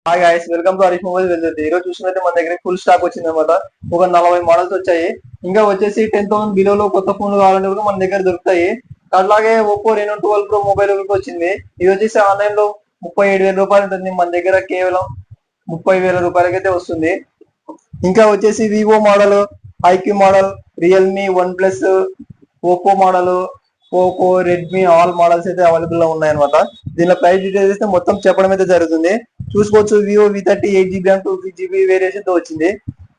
Hi guys, welcome to Harish mobile వెళ్తుంది. ఈ రోజు చూసినట్టే మన దగ్గర ఫుల్ స్టాక్ వచ్చింది అనమాట. ఒక 40 మోడల్స్ వచ్చాయి. ఇంకా వచ్చేసి 10,000 బిలోలో కొత్త ఫోన్లు కావాలంటే కూడా మన దగ్గర దొరుకుతాయి. అట్లాగే ఒప్పో రెనో 12 ప్రో మొబైల్ కూడా వచ్చింది. ఇది వచ్చేసి ఆన్లైన్ లో 37,000 రూపాయలు ఉంటుంది. మన దగ్గర కేవలం 30,000 రూపాయలకైతే వస్తుంది. ఇంకా వచ్చేసి Vivo model, iQOO model, Realme, OnePlus, Oppo model, Poco, Redmi all models అయితే అవైలబుల్ లో ఉన్నాయన్నమాట. దీనిలో ప్రైస్ డీటెయిల్స్ అయితే మొత్తం చెప్పడం అయితే జరుగుతుంది. చూసుకోవచ్చు. Vivo V30 8GB RAM 2GB variation తో వచ్చింది.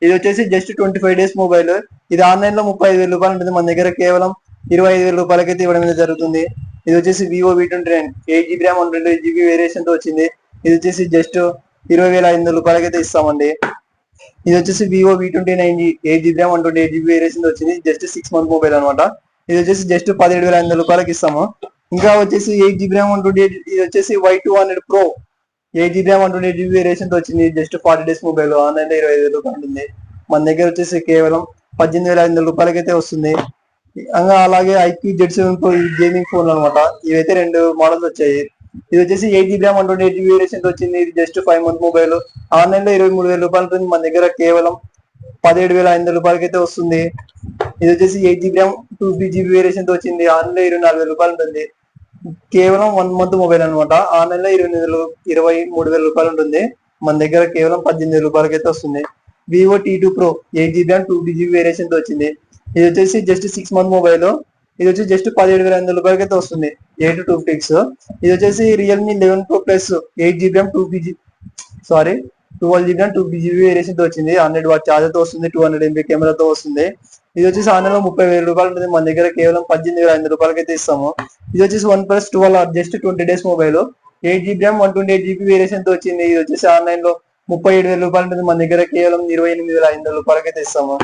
ఇది వచ్చేసి జస్ట్ 25 డేస్ మొబైల్. ఇది ఆన్లైన్ లో 35,000 రూపాయలు ఉంటుంది. మన దగ్గర కేవలం 25,000 రూపాయలకైతే ఇవ్వడం అయితే జరుగుతుంది. ఇది వచ్చేసి Vivo V29 8GB RAM 128GB variation తో వచ్చింది. ఇది వచ్చేసి జస్ట్ 20,500 రూపాయలకైతే ఇస్తామండి. ఇది వచ్చేసి Vivo V29 8GB RAM 128GB variation తో వచ్చింది. జస్ట్ 6 మంత్ మొబైల్ అనమాట. ఇది వచ్చేసి జస్ట్ 17,500 రూపాయలకి ఇస్తాము. ఇంకా వచ్చేసి 8GB ర్యామ్ 128, ఇది వచ్చేసి Y200 Pro 8GB RAM 128GB variation తో వచ్చింది. Just 40 days mobile. ఆన్లైన్ లో 25,000 రూపాయలు ఉంటుంది. మన దగ్గర వచ్చేసి కేవలం 18,500 రూపాయలకైతే వస్తుంది. అలాగే IQ Z7 Pro gaming phone అనమాట. ఇవైతే 2 మోడల్స్ వచ్చాయి. ఇది వచ్చేసి 8GB ర్యామ్ 128GB వేరియేషన్ తో వచ్చింది. ఇది జస్ట్ 5 మంత్ మొబైల్. ఆన్లైన్ లో 23,000 రూపాయలు ఉంటుంది. మన దగ్గర కేవలం 17,500 రూపాయలకైతే వస్తుంది. ఇది వచ్చేసి 8GB ర్యామ్ 2GB వేరియేషన్ తో వచ్చింది. ఆన్లైన్ లో 24,000 రూపాయలు ఉంటుంది. కేవలం 1 మంత్ మొబైల్ అనమాట. ఆన్లైన్ లో 23,000 రూపాయలు ఉంటుంది. మన దగ్గర కేవలం 18,000 రూపాయలకైతే వస్తుంది. Vivo T2 Pro 8GB RAM 2GB variation తో వచ్చింది. ఇది వచ్చేసి జస్ట్ 6 మంత్ మొబైల్. ఇది వచ్చి జస్ట్ 17,500 రూపాయలకైతే వస్తుంది. 8 ఇది వచ్చేసి Realme 11 Pro plus 8GB RAM 2GB, sorry 12GB RAM 2GB variation తో వచ్చింది. 100 వాట్ ఛార్జర్ తో వస్తుంది. 200 MP కెమెరాతో వస్తుంది. ఇది వచ్చేసి ఆన్లైన్ లో 30,000 రూపాయలు ఉంటుంది. మన దగ్గర కేవలం 18,500 రూపాయలకైతే ఇస్తాము. ఇది వచ్చేసి one plus 12 just 20 days mobile. 8GB RAM 128GB variation తో వచ్చింది. ఇది వచ్చేసి ఆన్లైన్ లో 37,000 రూపాయలు ఉంటుంది. మన దగ్గర కేవలం 28,500 రూపాయలకైతే ఇస్తాము.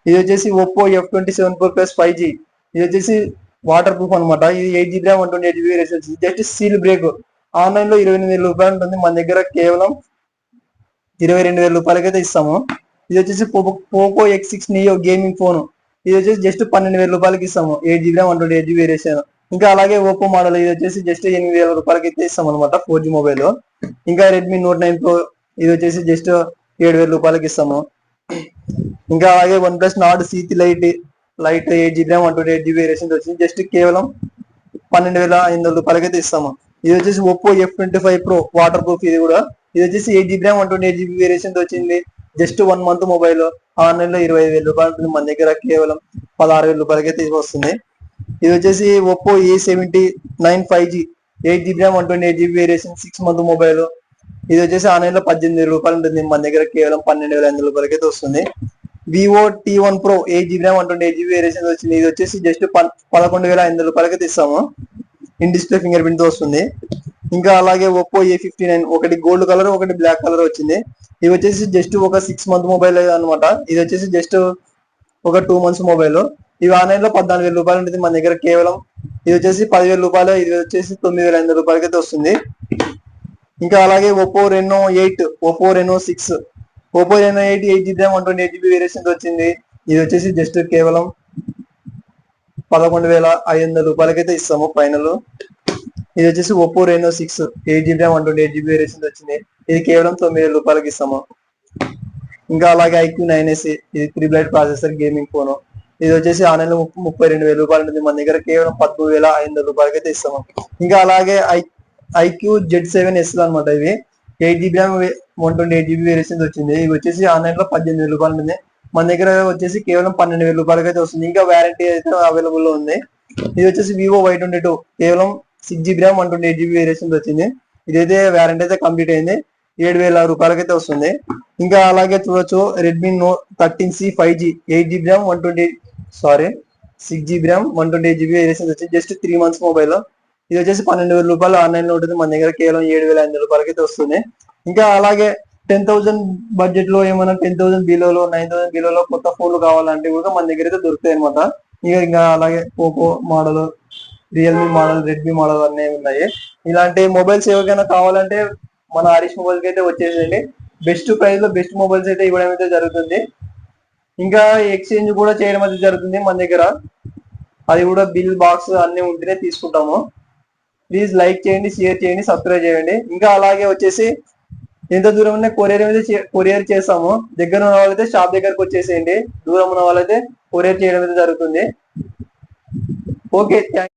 ఇది వచ్చేసి Oppo F27 Pro plus 5G. ఇది వచ్చేసి వాటర్ ప్రూఫ్ అనమాట. ఇది 8GB ర్యామ్ 128GB వేరియేషన్ వచ్చింది. Just seal break. ఆన్లైన్ లో 28,000 రూపాయలు ఉంటుంది. మన దగ్గర కేవలం 22,000 రూపాయలకైతే ఇస్తాము. ఇది వచ్చేసి Poco X6 neo gaming phone. ఇది వచ్చేసి జస్ట్ 12,000 రూపాయలకి ఇస్తాము. 8GB RAM 128GB variation. ఇంకా అలాగే ఓప్పో మోడల్ ఇది వచ్చేసి జస్ట్ 8,000 రూపాయలకి అయితే ఇస్తాం అనమాట. 4G mobile. ఇంకా రెడ్మీ నోట్ 9 Pro ఇది వచ్చేసి జస్ట్ 7,000 రూపాయలకి ఇస్తాము. ఇంకా అలాగే one plus Nord C3 light 8GB RAM 128GB variation వచ్చింది. జస్ట్ కేవలం 12,500 రూపాయలకైతే ఇస్తాము. ఇది వచ్చేసి Oppo F25 Pro water proof. ఇది కూడా ఇది వచ్చేసి 8GB ర్యామ్ 128GB వేరియేషన్ వచ్చింది. Just 1 month mobile. ఆన్లైన్ లో 25,000 రూపాయలు ఉంటుంది. మన దగ్గర కేవలం 16,000 రూపాయలకైతే వస్తుంది. ఇది వచ్చేసి Oppo A79 5G 8GB RAM 128GB variation 6 month mobile. ఇది వచ్చేసి ఆన్లైన్ లో 18,000 రూపాయలు ఉంటుంది. మన దగ్గర కేవలం 12,500 రూపాయలకైతే వస్తుంది. Vivo T1 Pro 8GB RAM 128GB variation వచ్చింది. ఇది వచ్చేసి జస్ట్ 11,500 రూపాయలకైతే ఇస్తాము. ఇన్ డిస్ప్లే ఫింగర్ ప్రింట్ తో వస్తుంది. ఇంకా అలాగే ఒప్పో A59 ఒకటి గోల్డ్ కలర్, ఒకటి బ్లాక్ కలర్ వచ్చింది. ఇది వచ్చేసి జస్ట్ ఒక 6 మంత్ మొబైల్ అనమాట. ఇది వచ్చేసి జస్ట్ ఒక 2 మంత్స్ మొబైల్. ఇవి ఆన్లైన్ లో 14,000 రూపాయలు ఉంటుంది. మన దగ్గర కేవలం ఇది వచ్చేసి 10,000 రూపాయలు. ఇది వచ్చేసి 9,500 రూపాయలకైతే వస్తుంది. ఇంకా అలాగే Oppo Reno 8, Oppo Reno 6, Oppo Reno 8 8GB RAM 128GB variation వచ్చింది. ఇది వచ్చేసి జస్ట్ కేవలం 11,500 రూపాయలకైతే ఇస్తాము ఫైనల్. ఇది వచ్చేసి Oppo Reno 6 8GB RAM 128GB variation వచ్చింది. ఇది కేవలం 9,000 రూపాయలకి ఇస్తాము. ఇంకా అలాగే ఐక్యూ 9S ఇది 3 బ్లైట్ ప్రాసెసర్ గేమింగ్ ఫోన్. ఇది వచ్చేసి ఆన్లైన్ లో 32,000 రూపాయలు ఉంటుంది. మన దగ్గర కేవలం 13,500 రూపాయలకైతే ఇస్తాము. ఇంకా అలాగే ఐక్యూ Z7S అనమాట. ఇవి 8GB ర్యామ్ 128GB వేరియేషన్ వచ్చింది. ఇవి వచ్చేసి ఆన్లైన్ లో 18,000 రూపాయలు ఉంటుంది. మన దగ్గర వచ్చేసి కేవలం 12,000 రూపాయలకైతే వస్తుంది. ఇంకా వారంటీ అయితే అవైలబుల్ లో ఉంది. ఇది వచ్చేసి వివో Y22 కేవలం 6GB ర్యామ్ 128GB వేరియేషన్ వచ్చింది. ఇదైతే వారంటీ అయితే కంప్లీట్ అయింది. 7,000 రూపాయలకైతే వస్తుంది. ఇంకా అలాగే చూడొచ్చు Redmi Note 13C 5G 8GB RAM 6GB RAM 128GB variation వచ్చింది. Just 3 months mobile. ఇది వచ్చేసి 12,000 రూపాయలు ఆన్లైన్ లో ఉంటుంది. మన దగ్గర కేవలం 7,500 రూపాయలకైతే వస్తుంది. ఇంకా అలాగే 10,000 బడ్జెట్ లో ఏమైనా 10,000 బిలోలో 9,000 బిలోలో కొత్త ఫోన్లు కావాలంటే కూడా మన దగ్గర అయితే దొరుకుతాయి అనమాట. ఇంకా అలాగే Poco model, Realme model, Redmi model అన్నీ ఉన్నాయి. ఇలాంటి మొబైల్స్ ఎవరికైనా కావాలంటే మన హరీష్ మొబైల్ కి అయితే వచ్చేసేయండి. బెస్ట్ ప్రైస్ లో బెస్ట్ మొబైల్స్ అయితే ఇవ్వడం అయితే జరుగుతుంది. ఇంకా ఎక్స్చేంజ్ కూడా చేయడం అయితే జరుగుతుంది మన దగ్గర. అది కూడా బిల్ బాక్స్ అన్ని ఉంటేనే తీసుకుంటాము. ప్లీజ్ లైక్ చేయండి, షేర్ చేయండి, సబ్స్క్రైబ్ చేయండి. ఇంకా అలాగే వచ్చేసి ఎంత దూరం ఉన్న కొరియర్ చేస్తాము. దగ్గర ఉన్న వాళ్ళైతే షాప్ దగ్గరకు వచ్చేసేయండి. దూరం ఉన్న వాళ్ళైతే కొరియర్ చేయడం అయితే జరుగుతుంది. Okay, thank